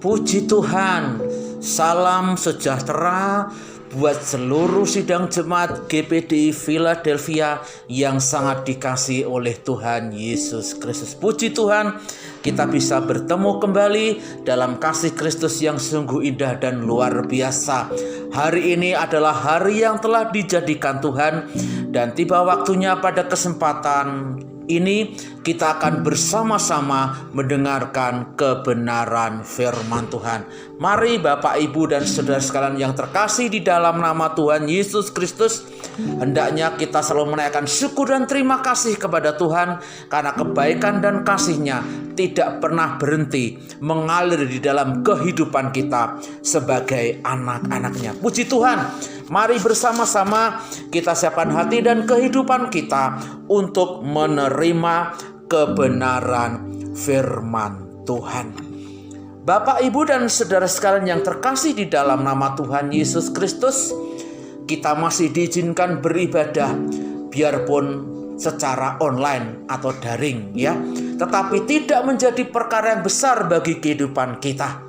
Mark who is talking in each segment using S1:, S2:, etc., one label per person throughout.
S1: Puji Tuhan, salam sejahtera buat seluruh sidang jemaat GPDI Philadelphia yang sangat dikasihi oleh Tuhan Yesus Kristus. Puji Tuhan, kita bisa bertemu kembali dalam kasih Kristus yang sungguh indah dan luar biasa. Hari ini adalah hari yang telah dijadikan Tuhan, dan tiba waktunya pada kesempatan ini kita akan bersama-sama mendengarkan kebenaran firman Tuhan. Mari Bapak, Ibu, dan saudara sekalian yang terkasih di dalam nama Tuhan Yesus Kristus, hendaknya kita selalu menaikkan syukur dan terima kasih kepada Tuhan karena kebaikan dan kasih-Nya tidak pernah berhenti mengalir di dalam kehidupan kita sebagai anak-anak-Nya. Puji Tuhan. Mari bersama-sama kita siapkan hati dan kehidupan kita untuk menerima kebenaran firman Tuhan. Bapak, Ibu, dan saudara sekalian yang terkasih di dalam nama Tuhan Yesus Kristus, kita masih diizinkan beribadah biarpun secara online atau daring ya. Tetapi tidak menjadi perkara yang besar bagi kehidupan kita.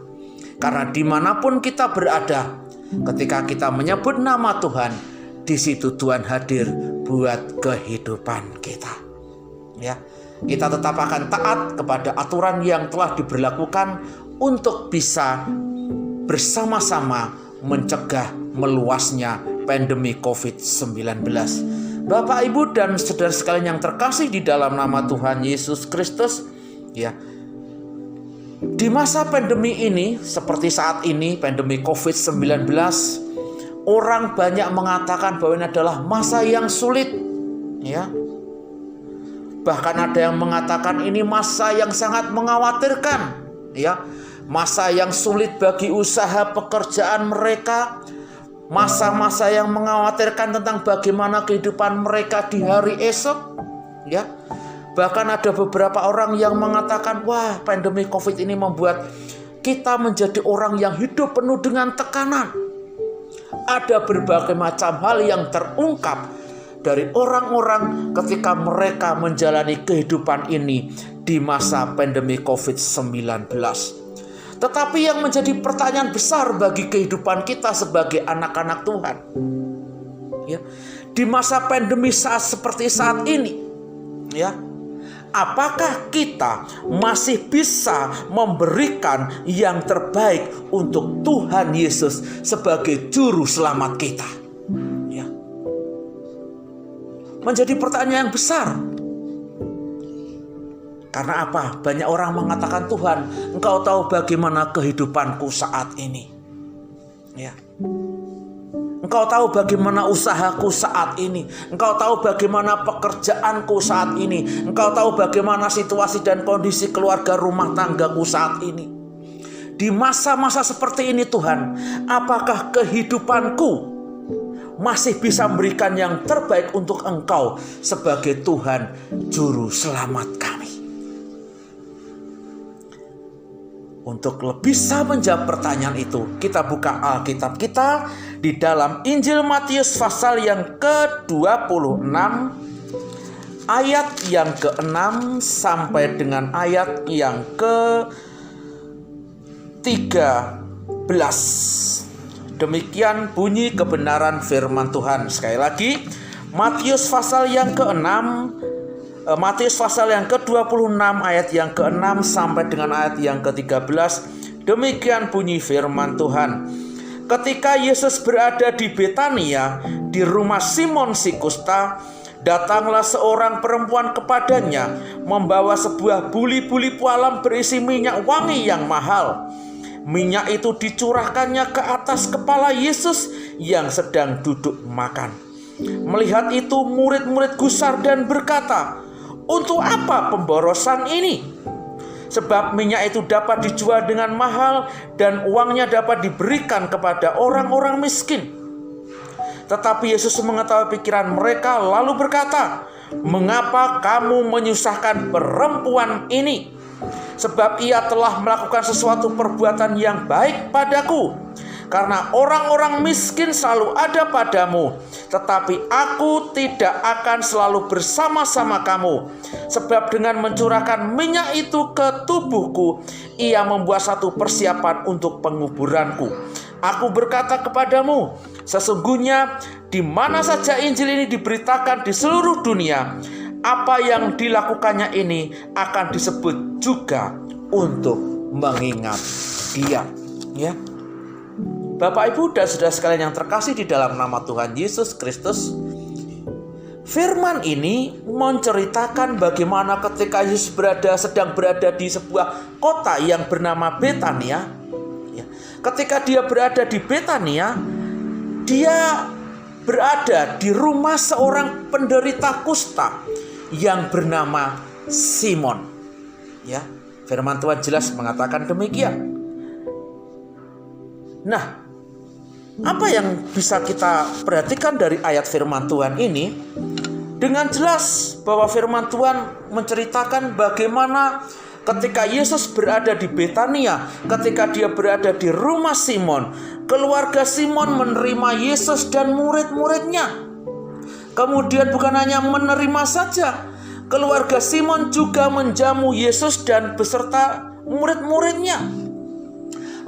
S1: Karena dimanapun kita berada, ketika kita menyebut nama Tuhan, di situ Tuhan hadir buat kehidupan kita. Ya, kita tetap akan taat kepada aturan yang telah diberlakukan untuk bisa bersama-sama mencegah meluasnya pandemi COVID-19. Bapak, Ibu, dan saudara sekalian yang terkasih di dalam nama Tuhan Yesus Kristus, ya. Di masa pandemi ini, seperti saat ini, pandemi COVID-19, orang banyak mengatakan bahwa ini adalah masa yang sulit. Ya. Bahkan ada yang mengatakan ini masa yang sangat mengkhawatirkan. Ya. Masa yang sulit bagi usaha pekerjaan mereka. Masa-masa yang mengkhawatirkan tentang bagaimana kehidupan mereka di hari esok. Ya. Bahkan ada beberapa orang yang mengatakan, wah, pandemi COVID ini membuat kita menjadi orang yang hidup penuh dengan tekanan. Ada berbagai macam hal yang terungkap dari orang-orang ketika mereka menjalani kehidupan ini di masa pandemi COVID-19. Tetapi yang menjadi pertanyaan besar bagi kehidupan kita sebagai anak-anak Tuhan, ya, di masa pandemi seperti saat ini, ya, apakah kita masih bisa memberikan yang terbaik untuk Tuhan Yesus sebagai juru selamat kita? Ya. Menjadi pertanyaan yang besar. Karena apa? Banyak orang mengatakan, Tuhan, Engkau tahu bagaimana kehidupanku saat ini. Ya. Engkau tahu bagaimana usahaku saat ini. Engkau tahu bagaimana pekerjaanku saat ini. Engkau tahu bagaimana situasi dan kondisi keluarga rumah tanggaku saat ini. Di masa-masa seperti ini Tuhan, apakah kehidupanku masih bisa memberikan yang terbaik untuk Engkau sebagai Tuhan Juru Selamat kami? Untuk lebih bisa menjawab pertanyaan itu, kita buka Alkitab kita di dalam Injil Matius pasal yang ke-26, ayat yang ke-6 sampai dengan ayat yang ke-13. Demikian bunyi kebenaran firman Tuhan. Sekali lagi, Matius pasal yang ke-6, Matius pasal yang ke-26 ayat yang ke-6 sampai dengan ayat yang ke-13. Demikian bunyi firman Tuhan. Ketika Yesus berada di Betania, di rumah Simon si Kusta, datanglah seorang perempuan kepadanya, membawa sebuah buli-buli pualam berisi minyak wangi yang mahal. Minyak itu dicurahkannya ke atas kepala Yesus yang sedang duduk makan. Melihat itu, murid-murid gusar dan berkata, untuk apa pemborosan ini? Sebab minyak itu dapat dijual dengan mahal dan uangnya dapat diberikan kepada orang-orang miskin. Tetapi Yesus mengetahui pikiran mereka lalu berkata, mengapa kamu menyusahkan perempuan ini? Sebab ia telah melakukan sesuatu perbuatan yang baik padaku. karena orang-orang miskin selalu ada padamu, tetapi aku tidak akan selalu bersama-sama kamu. Sebab dengan mencurahkan minyak itu ke tubuhku, ia membuat satu persiapan untuk penguburanku. Aku berkata kepadamu, sesungguhnya di mana saja Injil ini diberitakan di seluruh dunia, apa yang dilakukannya ini akan disebut juga untuk mengingat dia. Ya, Bapak, Ibu, dan saudara sekalian yang terkasih di dalam nama Tuhan Yesus Kristus, firman ini menceritakan bagaimana ketika Yesus sedang berada di sebuah kota yang bernama Betania. Ya, ketika dia berada di Betania, dia berada di rumah seorang penderita kusta yang bernama Simon. Ya, firman Tuhan jelas mengatakan demikian. Nah, apa yang bisa kita perhatikan dari ayat firman Tuhan ini? Dengan jelas bahwa firman Tuhan menceritakan bagaimana ketika Yesus berada di Betania, ketika dia berada di rumah Simon, keluarga Simon menerima Yesus dan murid-muridnya. Kemudian bukan hanya menerima saja, keluarga Simon juga menjamu Yesus dan beserta murid-muridnya.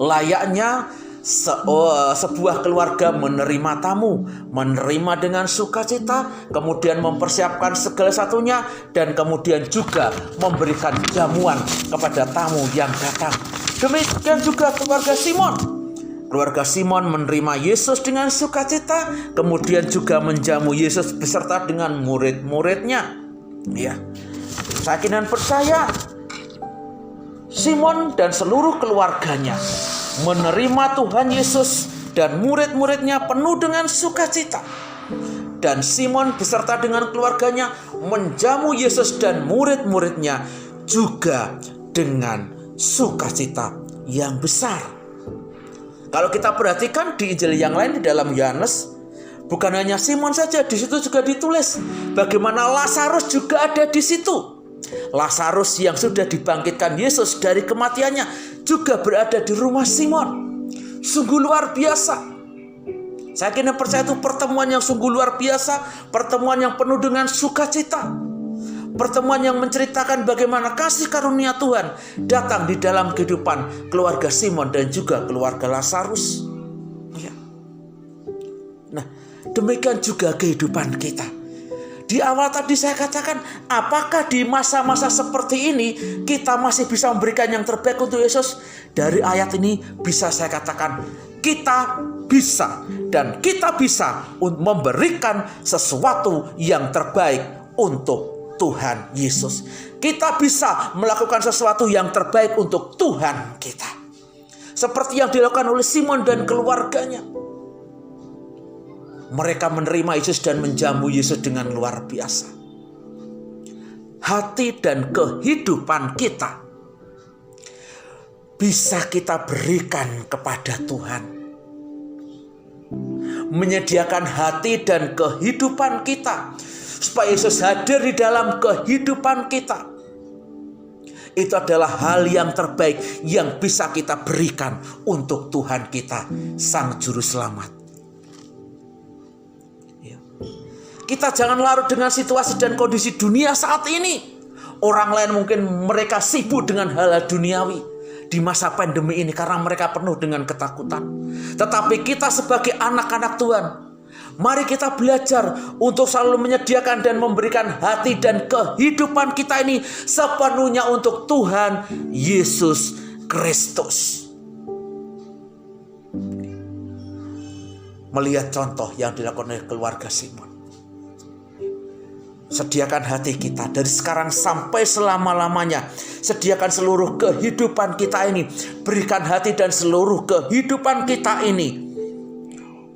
S1: Layaknya sebuah keluarga menerima tamu, menerima dengan sukacita, kemudian mempersiapkan segala satunya, dan kemudian juga memberikan jamuan kepada tamu yang datang. Demikian juga keluarga Simon. Keluarga Simon menerima Yesus dengan sukacita, kemudian juga menjamu Yesus beserta dengan murid-muridnya. Ya, saya yakin dan percaya Simon dan seluruh keluarganya menerima Tuhan Yesus dan murid-muridnya penuh dengan sukacita. Dan Simon beserta dengan keluarganya menjamu Yesus dan murid-muridnya juga dengan sukacita yang besar. Kalau kita perhatikan di Injil yang lain di dalam Yohanes, bukan hanya Simon saja, di situ juga ditulis bagaimana Lazarus juga ada di situ. Lazarus yang sudah dibangkitkan Yesus dari kematiannya juga berada di rumah Simon. Sungguh luar biasa. Saya kira percaya itu pertemuan yang sungguh luar biasa, pertemuan yang penuh dengan sukacita, pertemuan yang menceritakan bagaimana kasih karunia Tuhan datang di dalam kehidupan keluarga Simon dan juga keluarga Lazarus. Ya. Nah, demikian juga kehidupan kita. Di awal tadi saya katakan, apakah di masa-masa seperti ini kita masih bisa memberikan yang terbaik untuk Yesus? Dari ayat ini bisa saya katakan, kita bisa dan kita bisa memberikan sesuatu yang terbaik untuk Tuhan Yesus. Kita bisa melakukan sesuatu yang terbaik untuk Tuhan kita. Seperti yang dilakukan oleh Simon dan keluarganya. Mereka menerima Yesus dan menjamu Yesus dengan luar biasa. Hati dan kehidupan kita bisa kita berikan kepada Tuhan. Menyediakan hati dan kehidupan kita supaya Yesus hadir di dalam kehidupan kita. Itu adalah hal yang terbaik yang bisa kita berikan untuk Tuhan kita, Sang Juru Selamat. Kita jangan larut dengan situasi dan kondisi dunia saat ini. Orang lain mungkin mereka sibuk dengan hal-hal duniawi di masa pandemi ini karena mereka penuh dengan ketakutan. Tetapi kita sebagai anak-anak Tuhan, mari kita belajar untuk selalu menyediakan dan memberikan hati dan kehidupan kita ini sepenuhnya untuk Tuhan Yesus Kristus. Melihat contoh yang dilakukan oleh keluarga Simon. Sediakan hati kita dari sekarang sampai selama-lamanya. Sediakan seluruh kehidupan kita ini. Berikan hati dan seluruh kehidupan kita ini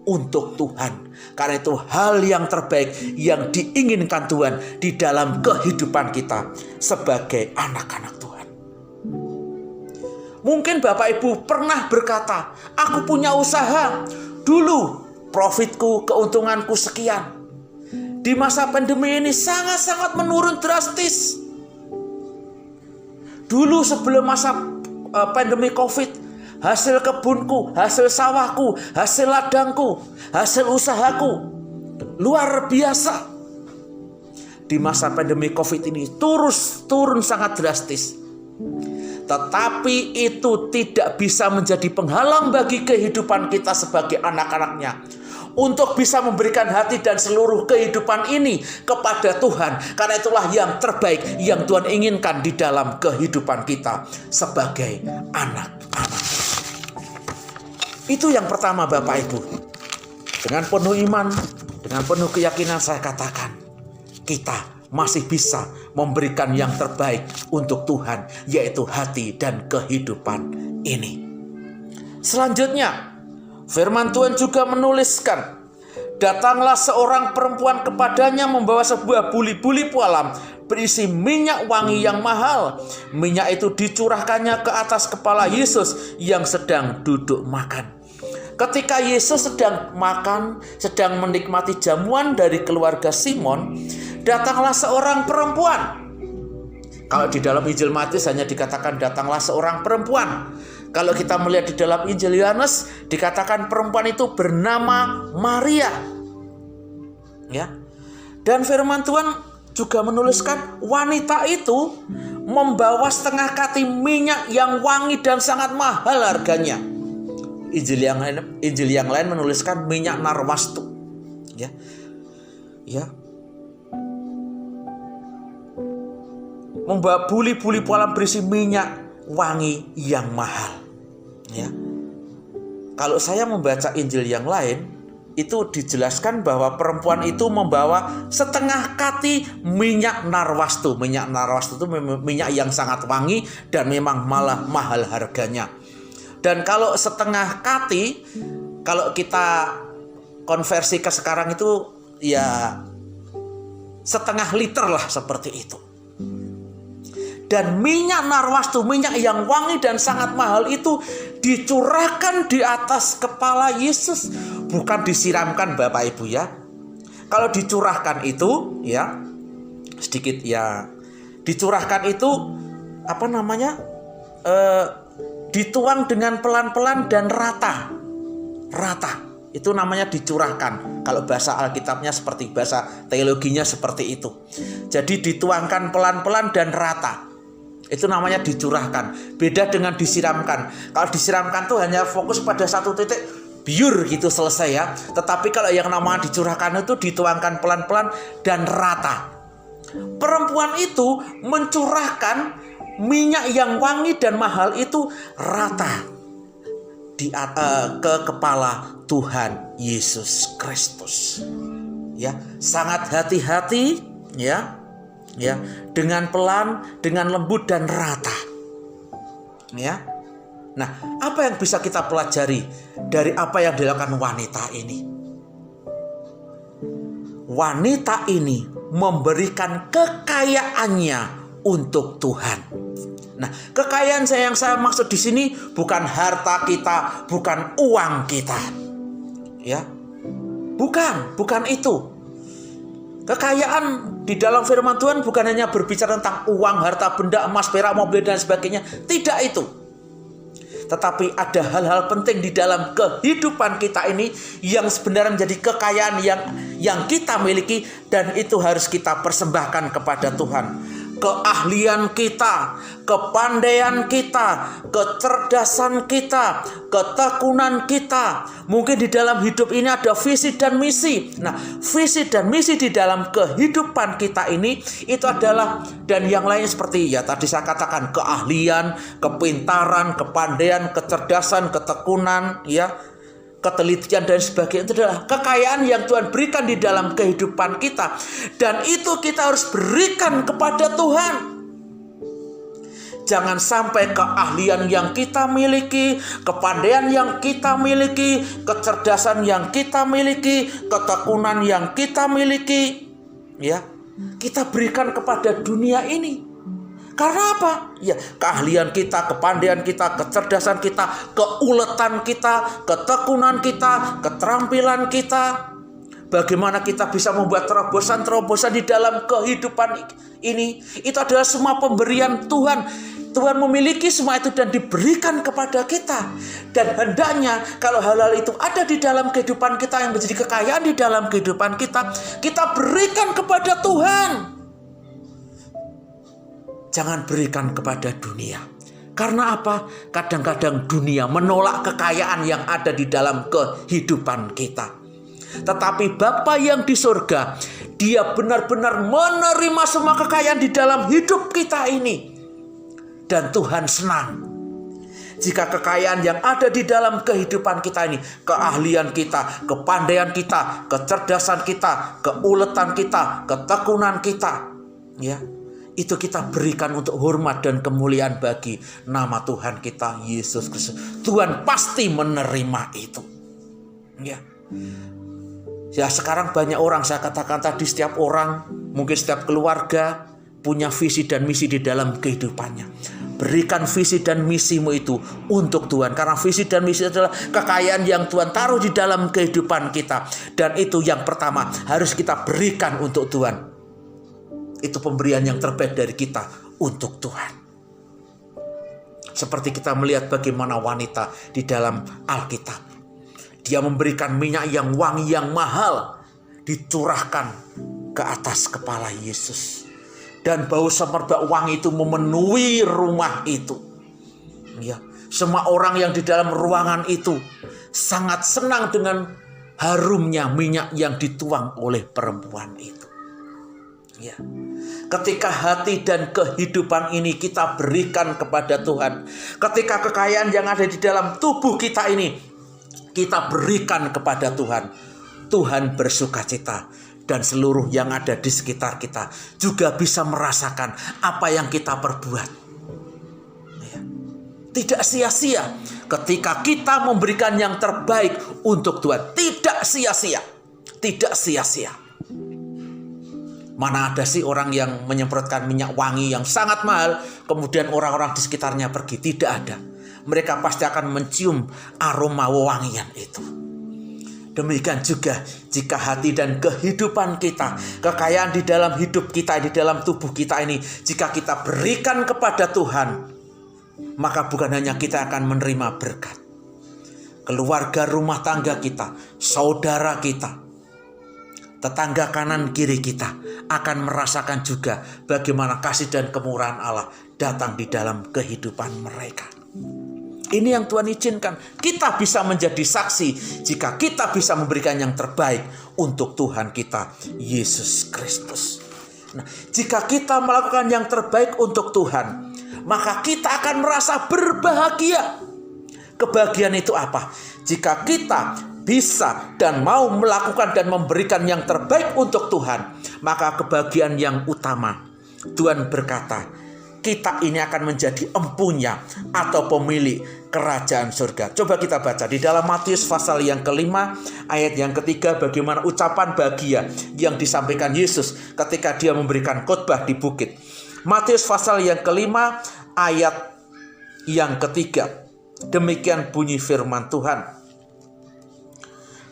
S1: untuk Tuhan. Karena itu hal yang terbaik yang diinginkan Tuhan di dalam kehidupan kita sebagai anak-anak Tuhan. Mungkin Bapak Ibu pernah berkata, aku punya usaha. Dulu profitku, keuntunganku sekian. Di masa pandemi ini sangat-sangat menurun drastis. Dulu sebelum masa pandemi COVID, hasil kebunku, hasil sawahku, hasil ladangku, hasil usahaku. Luar biasa. Di masa pandemi COVID ini turun sangat drastis. Tetapi itu tidak bisa menjadi penghalang bagi kehidupan kita sebagai anak-anaknya. Untuk bisa memberikan hati dan seluruh kehidupan ini kepada Tuhan. Karena itulah yang terbaik yang Tuhan inginkan di dalam kehidupan kita sebagai anak-anak. Itu yang pertama Bapak Ibu. Dengan penuh iman, dengan penuh keyakinan saya katakan, kita masih bisa memberikan yang terbaik untuk Tuhan, yaitu hati dan kehidupan ini. Selanjutnya, firman Tuhan juga menuliskan, datanglah seorang perempuan kepadanya membawa sebuah buli-buli pualam berisi minyak wangi yang mahal. Minyak itu dicurahkannya ke atas kepala Yesus yang sedang duduk makan. Ketika Yesus sedang makan, sedang menikmati jamuan dari keluarga Simon, datanglah seorang perempuan. Kalau di dalam Injil Matius hanya dikatakan datanglah seorang perempuan. Kalau kita melihat di dalam Injil Yohanes, dikatakan perempuan itu bernama Maria. Ya. Dan firman Tuhan juga menuliskan mewanita itu membawa setengah kati minyak yang wangi dan sangat mahal harganya. Injil yang lain menuliskan minyak narwastu. Ya. Ya. Membawa buli-buli pualam berisi minyak wangi yang mahal. Ya. Kalau saya membaca Injil yang lain, itu dijelaskan bahwa perempuan itu membawa setengah kati minyak narwastu. Minyak narwastu itu minyak yang sangat wangi dan memang malah mahal harganya. Dan kalau setengah kati, kalau kita konversi ke sekarang itu ya setengah liter lah seperti itu. Dan minyak narwastu, minyak yang wangi dan sangat mahal itu dicurahkan di atas kepala Yesus. Bukan disiramkan Bapak Ibu ya. Kalau dicurahkan itu ya, sedikit ya, dicurahkan itu apa namanya? Dituang dengan pelan-pelan dan rata. Itu namanya dicurahkan. Kalau bahasa Alkitabnya seperti, bahasa teologinya seperti itu. Jadi dituangkan pelan-pelan dan rata. Itu namanya dicurahkan. Beda dengan disiramkan. Kalau disiramkan tuh hanya fokus pada satu titik, biur gitu selesai ya. Tetapi kalau yang namanya dicurahkan itu dituangkan pelan-pelan dan rata. Perempuan itu mencurahkan minyak yang wangi dan mahal itu rata ke kepala Tuhan Yesus Kristus. Ya, sangat hati-hati ya. Ya, dengan pelan, dengan lembut dan rata. Ya. Nah, apa yang bisa kita pelajari dari apa yang dilakukan wanita ini? Wanita ini memberikan kekayaannya untuk Tuhan. Nah, kekayaan yang saya maksud di sini bukan harta kita, bukan uang kita. Ya. Bukan itu. Kekayaan di dalam firman Tuhan bukan hanya berbicara tentang uang, harta benda, emas, perak, mobil dan sebagainya. Tidak itu. Tetapi ada hal-hal penting di dalam kehidupan kita ini yang sebenarnya menjadi kekayaan yang kita miliki dan itu harus kita persembahkan kepada Tuhan. Keahlian kita, kepandaian kita, kecerdasan kita, ketekunan kita. Mungkin di dalam hidup ini ada visi dan misi. Nah, visi dan misi di dalam kehidupan kita ini itu adalah, dan yang lain seperti ya tadi saya katakan, keahlian, kepintaran, kepandaian, kecerdasan, ketekunan, ya, ketelitian dan sebagainya. Itu adalah kekayaan yang Tuhan berikan di dalam kehidupan kita. Dan itu kita harus berikan kepada Tuhan. Jangan sampai keahlian yang kita miliki, kepandaian yang kita miliki, kecerdasan yang kita miliki, ketekunan yang kita miliki, ya, kita berikan kepada dunia ini. Karena apa? Ya, keahlian kita, kepandaian kita, kecerdasan kita, keuletan kita, ketekunan kita, keterampilan kita. Bagaimana kita bisa membuat terobosan-terobosan di dalam kehidupan ini. Itu adalah semua pemberian Tuhan. Tuhan memiliki semua itu dan diberikan kepada kita. Dan hendaknya kalau hal-hal itu ada di dalam kehidupan kita, yang menjadi kekayaan di dalam kehidupan kita, kita berikan kepada Tuhan. Jangan berikan kepada dunia. Karena apa? Kadang-kadang dunia menolak kekayaan yang ada di dalam kehidupan kita. Tetapi Bapa yang di surga, Dia benar-benar menerima semua kekayaan di dalam hidup kita ini. Dan Tuhan senang jika kekayaan yang ada di dalam kehidupan kita ini, keahlian kita, kepandaian kita, kecerdasan kita, keuletan kita, ketekunan kita, ya, itu kita berikan untuk hormat dan kemuliaan bagi nama Tuhan kita Yesus Kristus. Tuhan pasti menerima itu. Ya, sekarang banyak orang, saya katakan tadi, setiap orang, mungkin setiap keluarga punya visi dan misi di dalam kehidupannya. Berikan visi dan misimu itu untuk Tuhan. Karena visi dan misi adalah kekayaan yang Tuhan taruh di dalam kehidupan kita. Dan itu yang pertama harus kita berikan untuk Tuhan. Itu pemberian yang terbaik dari kita untuk Tuhan. Seperti kita melihat bagaimana wanita di dalam Alkitab. Dia memberikan minyak yang wangi yang mahal, dicurahkan ke atas kepala Yesus. Dan bau semerbak wangi itu memenuhi rumah itu. Ya, semua orang yang di dalam ruangan itu sangat senang dengan harumnya minyak yang dituang oleh perempuan itu. Ya. Ketika hati dan kehidupan ini kita berikan kepada Tuhan, ketika kekayaan yang ada di dalam tubuh kita ini kita berikan kepada Tuhan, Tuhan bersukacita. Dan seluruh yang ada di sekitar kita juga bisa merasakan apa yang kita perbuat. Ya. Tidak sia-sia ketika kita memberikan yang terbaik untuk Tuhan. Tidak sia-sia. Tidak sia-sia. Mana ada sih orang yang menyemprotkan minyak wangi yang sangat mahal, kemudian orang-orang di sekitarnya pergi? Tidak ada. Mereka pasti akan mencium aroma wewangian itu. Demikian juga jika hati dan kehidupan kita, kekayaan di dalam hidup kita, di dalam tubuh kita ini, jika kita berikan kepada Tuhan, maka bukan hanya kita akan menerima berkat. Keluarga rumah tangga kita, saudara kita, tetangga kanan kiri kita akan merasakan juga bagaimana kasih dan kemurahan Allah datang di dalam kehidupan mereka. Ini yang Tuhan izinkan. Kita bisa menjadi saksi jika kita bisa memberikan yang terbaik untuk Tuhan kita, Yesus Kristus. Nah, jika kita melakukan yang terbaik untuk Tuhan, maka kita akan merasa berbahagia. Kebahagiaan itu apa? Jika kita bisa dan mau melakukan dan memberikan yang terbaik untuk Tuhan, maka kebahagiaan yang utama, Tuhan berkata, kita ini akan menjadi empunya atau pemilik kerajaan surga. Coba kita baca di dalam Matius pasal yang kelima, ayat yang ketiga, bagaimana ucapan bahagia yang disampaikan Yesus ketika dia memberikan khotbah di bukit. Matius pasal yang kelima, ayat yang ketiga. Demikian bunyi firman Tuhan.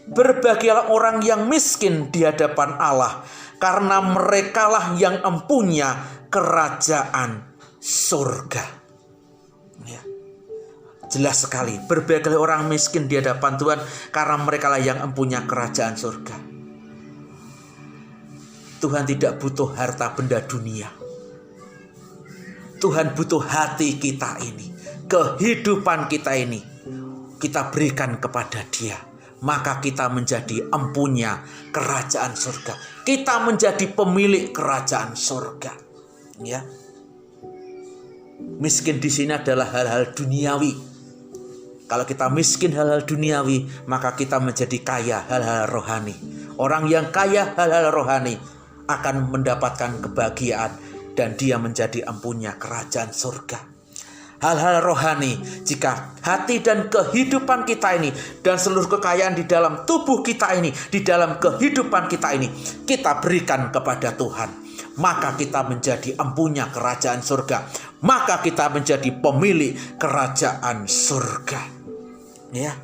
S1: Berbahagialah orang yang miskin di hadapan Allah, karena merekalah yang empunya kerajaan surga. Ya. Jelas sekali, berbahagialah orang miskin di hadapan Tuhan, karena merekalah yang empunya kerajaan surga. Tuhan tidak butuh harta benda dunia. Tuhan butuh hati kita ini, kehidupan kita ini, kita berikan kepada Dia. Maka kita menjadi empunya kerajaan surga. Kita menjadi pemilik kerajaan surga. Ya. Miskin di sini adalah hal-hal duniawi. Kalau kita miskin hal-hal duniawi, maka kita menjadi kaya hal-hal rohani. Orang yang kaya hal-hal rohani akan mendapatkan kebahagiaan dan dia menjadi empunya kerajaan surga. Hal-hal rohani, jika hati dan kehidupan kita ini dan seluruh kekayaan di dalam tubuh kita ini, di dalam kehidupan kita ini, kita berikan kepada Tuhan, maka kita menjadi empunya kerajaan surga. Maka kita menjadi pemilik kerajaan surga. Ya.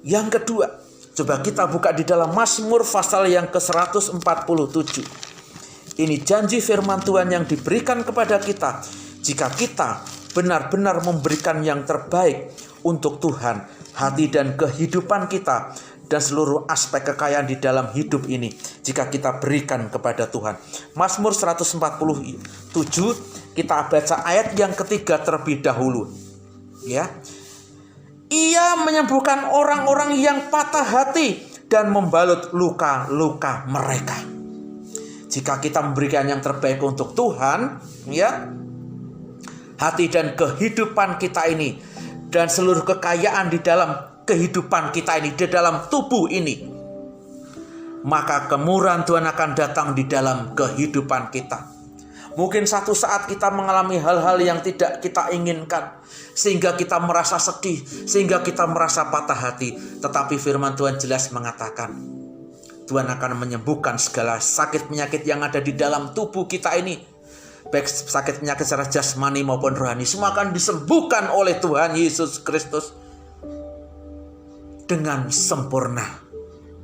S1: Yang kedua, coba kita buka di dalam Mazmur pasal yang ke-147. Ini janji firman Tuhan yang diberikan kepada kita jika kita benar-benar memberikan yang terbaik untuk Tuhan, hati dan kehidupan kita, dan seluruh aspek kekayaan di dalam hidup ini jika kita berikan kepada Tuhan. Mazmur 147, kita baca ayat yang ketiga terlebih dahulu. Ya. Ia menyembuhkan orang-orang yang patah hati dan membalut luka-luka mereka. Jika kita memberikan yang terbaik untuk Tuhan, ya, hati dan kehidupan kita ini dan seluruh kekayaan di dalam kehidupan kita ini, di dalam tubuh ini, maka kemurahan Tuhan akan datang di dalam kehidupan kita. Mungkin satu saat kita mengalami hal-hal yang tidak kita inginkan, sehingga kita merasa sedih, sehingga kita merasa patah hati. Tetapi firman Tuhan jelas mengatakan, Tuhan akan menyembuhkan segala sakit penyakit yang ada di dalam tubuh kita ini. Baik sakit penyakit secara jasmani maupun rohani, semua akan disembuhkan oleh Tuhan Yesus Kristus dengan sempurna.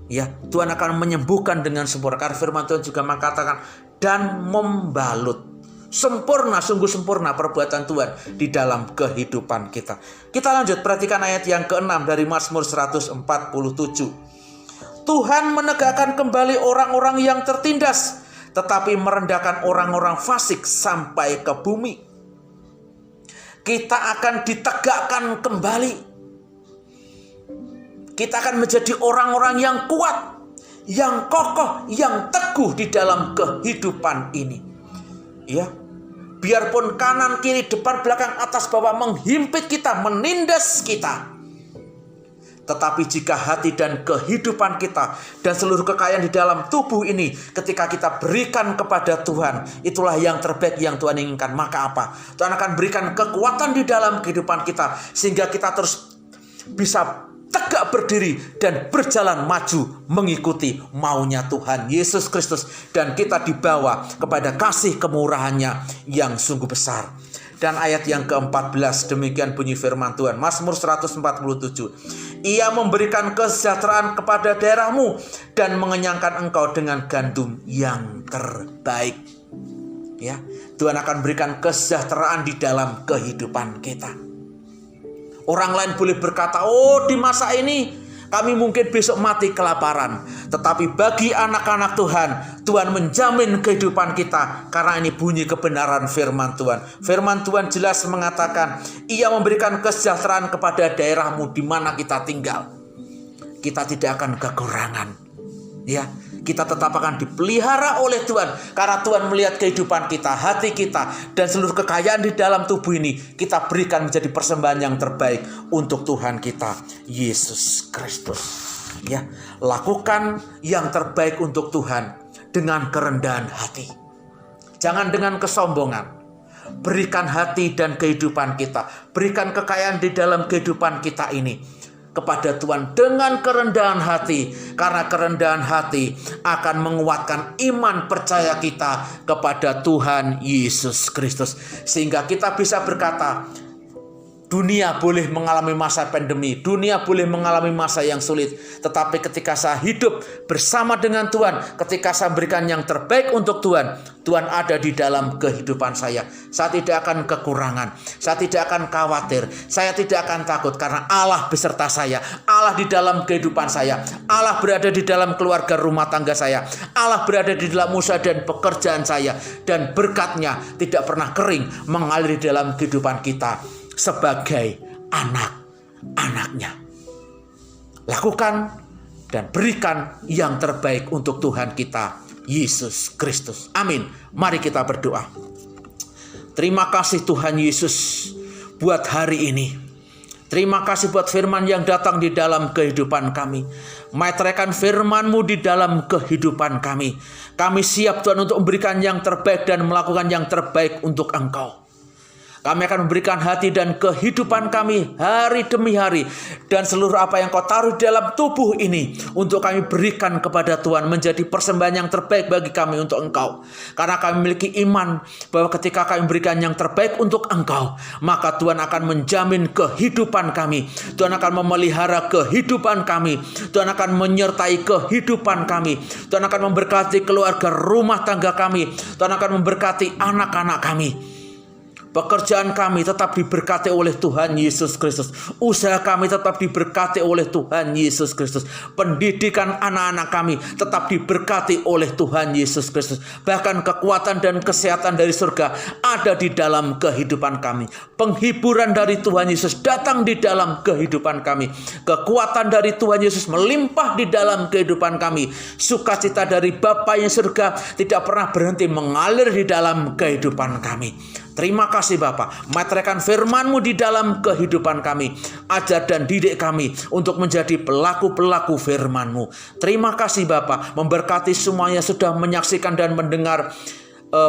S1: Ya, Tuhan akan menyembuhkan dengan sempurna. Karena firman Tuhan juga mengatakan, dan membalut. Sempurna, sungguh sempurna perbuatan Tuhan di dalam kehidupan kita. Kita lanjut, perhatikan ayat yang ke-6 dari Mazmur 147. Tuhan menegakkan kembali orang-orang yang tertindas, tetapi merendahkan orang-orang fasik sampai ke bumi. Kita akan ditegakkan kembali. Kita akan menjadi orang-orang yang kuat, yang kokoh, yang teguh di dalam kehidupan ini. Ya, biarpun kanan, kiri, depan, belakang, atas, bawah menghimpit kita, menindas kita, tetapi jika hati dan kehidupan kita dan seluruh kekayaan di dalam tubuh ini, ketika kita berikan kepada Tuhan, itulah yang terbaik yang Tuhan inginkan. Maka apa? Tuhan akan berikan kekuatan di dalam kehidupan kita, sehingga kita terus bisa tegak berdiri dan berjalan maju mengikuti maunya Tuhan Yesus Kristus, dan kita dibawa kepada kasih kemurahannya yang sungguh besar. Dan ayat yang ke-14, demikian bunyi firman Tuhan, Mazmur 147. Ia memberikan kesejahteraan kepada daerahmu dan mengenyangkan engkau dengan gandum yang terbaik. Ya, Tuhan akan berikan kesejahteraan di dalam kehidupan kita. Orang lain boleh berkata, oh di masa ini kami mungkin besok mati kelaparan. Tetapi bagi anak-anak Tuhan, Tuhan menjamin kehidupan kita. Karena ini bunyi kebenaran firman Tuhan. Firman Tuhan jelas mengatakan, Ia memberikan kesejahteraan kepada daerahmu di mana kita tinggal. Kita tidak akan kekurangan. Ya, kita tetap akan dipelihara oleh Tuhan. Karena Tuhan melihat kehidupan kita, hati kita, dan seluruh kekayaan di dalam tubuh ini, kita berikan menjadi persembahan yang terbaik untuk Tuhan kita, Yesus Kristus. Ya, lakukan yang terbaik untuk Tuhan dengan kerendahan hati. Jangan dengan kesombongan. Berikan hati dan kehidupan kita. Berikan kekayaan di dalam kehidupan kita ini kepada Tuhan dengan kerendahan hati, karena kerendahan hati akan menguatkan iman percaya kita kepada Tuhan Yesus Kristus, sehingga kita bisa berkata, dunia boleh mengalami masa pandemi, dunia boleh mengalami masa yang sulit, tetapi ketika saya hidup bersama dengan Tuhan, ketika saya berikan yang terbaik untuk Tuhan, Tuhan ada di dalam kehidupan saya. Saya tidak akan kekurangan, saya tidak akan khawatir, saya tidak akan takut, karena Allah beserta saya, Allah di dalam kehidupan saya, Allah berada di dalam keluarga rumah tangga saya, Allah berada di dalam usaha dan pekerjaan saya, dan berkat-Nya tidak pernah kering mengalir di dalam kehidupan kita sebagai anak-anaknya. Lakukan dan berikan yang terbaik untuk Tuhan kita, Yesus Kristus. Amin. Mari kita berdoa. Terima kasih Tuhan Yesus buat hari ini. Terima kasih buat firman yang datang di dalam kehidupan kami. Meteraikan firman-Mu di dalam kehidupan kami. Kami siap Tuhan untuk memberikan yang terbaik dan melakukan yang terbaik untuk Engkau. Kami akan memberikan hati dan kehidupan kami hari demi hari. Dan seluruh apa yang Kau taruh dalam tubuh ini untuk kami berikan kepada Tuhan menjadi persembahan yang terbaik bagi kami untuk Engkau. Karena kami memiliki iman bahwa ketika kami memberikan yang terbaik untuk Engkau, maka Tuhan akan menjamin kehidupan kami. Tuhan akan memelihara kehidupan kami. Tuhan akan menyertai kehidupan kami. Tuhan akan memberkati keluarga rumah tangga kami. Tuhan akan memberkati anak-anak kami. Pekerjaan kami tetap diberkati oleh Tuhan Yesus Kristus. Usaha kami tetap diberkati oleh Tuhan Yesus Kristus. Pendidikan anak-anak kami tetap diberkati oleh Tuhan Yesus Kristus. Bahkan kekuatan dan kesehatan dari surga ada di dalam kehidupan kami. Penghiburan dari Tuhan Yesus datang di dalam kehidupan kami. Kekuatan dari Tuhan Yesus melimpah di dalam kehidupan kami. Sukacita dari Bapa yang surga tidak pernah berhenti mengalir di dalam kehidupan kami. Terima kasih Bapa, meteraikan firman-Mu di dalam kehidupan kami. Ajar dan didik kami untuk menjadi pelaku-pelaku firman-Mu. Terima kasih Bapa, memberkati semuanya sudah menyaksikan dan mendengar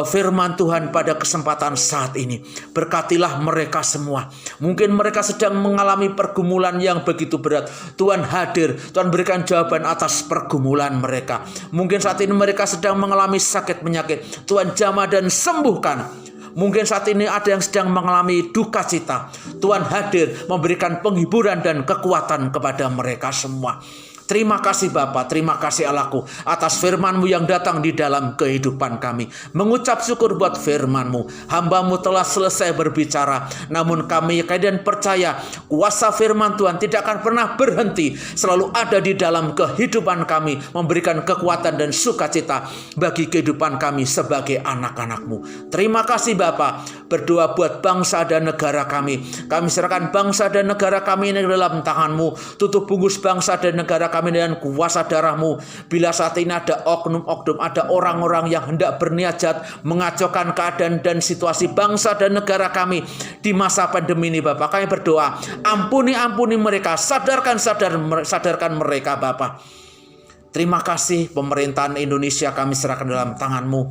S1: firman Tuhan pada kesempatan saat ini. Berkatilah mereka semua. Mungkin mereka sedang mengalami pergumulan yang begitu berat. Tuhan hadir, Tuhan berikan jawaban atas pergumulan mereka. Mungkin saat ini mereka sedang mengalami sakit penyakit. Tuhan jamah dan sembuhkan. Mungkin saat ini ada yang sedang mengalami duka cita. Tuhan hadir memberikan penghiburan dan kekuatan kepada mereka semua. Terima kasih Bapa, terima kasih Allahku atas firman-Mu yang datang di dalam kehidupan kami. Mengucap syukur buat firman-Mu. Hamba-Mu telah selesai berbicara, namun kami yakin percaya kuasa firman Tuhan tidak akan pernah berhenti. Selalu ada di dalam kehidupan kami, memberikan kekuatan dan sukacita bagi kehidupan kami sebagai anak-anak-Mu. Terima kasih Bapa. Berdoa buat bangsa dan negara kami. Kami serahkan bangsa dan negara kami ini dalam tangan-Mu. Tutup bungkus bangsa dan negara kami dengan kuasa darah-Mu. Bila saat ini ada oknum-oknum, ada orang-orang yang hendak berniat jahat mengacaukan keadaan dan situasi bangsa dan negara kami di masa pandemi ini Bapak, kami berdoa, ampuni mereka, sadarkan mereka Bapak. Terima kasih pemerintahan Indonesia kami serahkan dalam tangan-Mu.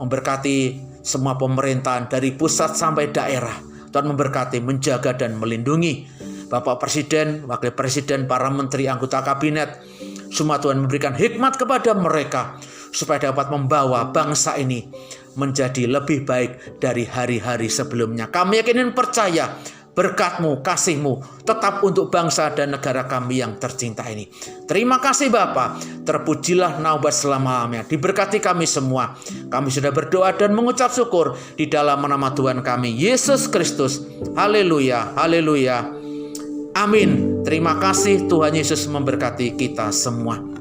S1: Memberkati semua pemerintahan dari pusat sampai daerah. Tuhan memberkati, menjaga dan melindungi Bapak Presiden, Wakil Presiden, para menteri, anggota kabinet. Semua Tuhan memberikan hikmat kepada mereka supaya dapat membawa bangsa ini menjadi lebih baik dari hari-hari sebelumnya. Kami yakin dan percaya berkat-Mu, kasih-Mu tetap untuk bangsa dan negara kami yang tercinta ini. Terima kasih Bapa. Terpujilah naubat selama-lamanya. Diberkati kami semua. Kami sudah berdoa dan mengucap syukur di dalam nama Tuhan kami Yesus Kristus. Haleluya, haleluya. Amin. Terima kasih, Tuhan Yesus memberkati kita semua.